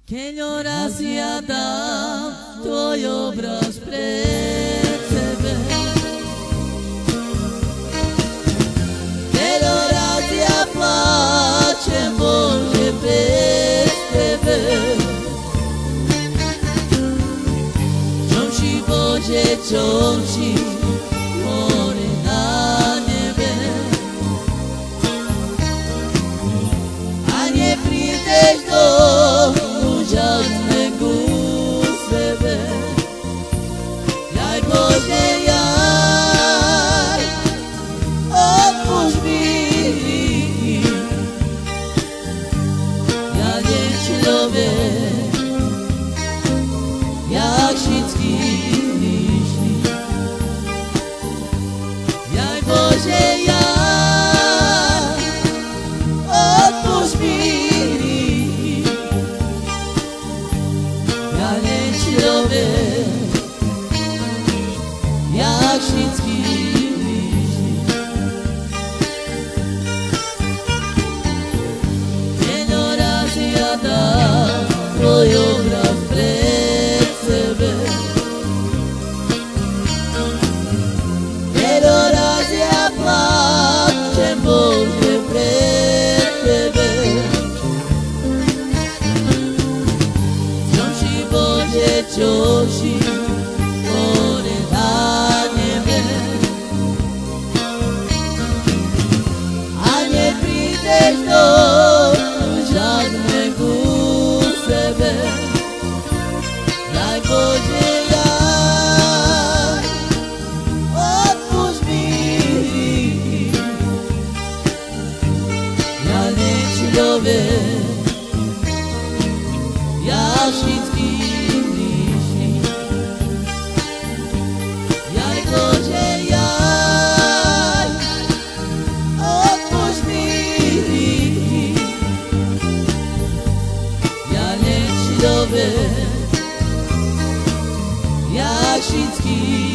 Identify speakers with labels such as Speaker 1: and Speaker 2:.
Speaker 1: Keď raz ja dám tvoj obraz pred sebe, keď raz ja plačem, Bože, bez tebe, čomši, Bože, čomši, more na nebe, a neprídeš do úžasné ku sebe. Jaj, Bože, jaj, odpúšť mi. Ja nie človek, jak všetký líšný. Jaj, Bože, jaj, odpúšť mi. Jak všetký líšný. Keď raz ja dám tvoj obraz pred sebe, keď raz ja plačem, Bože, pred tebe, čomši, Bože, čomši, more na nebe, a neprídeš do úžasné ku sebe. Jaj, Bože, jaj, odpúšť mi. Ja nie človek, ja všetký líšný. Jaj, Bože, jaj, odpúšť mi. Ja nie človek, ja všetký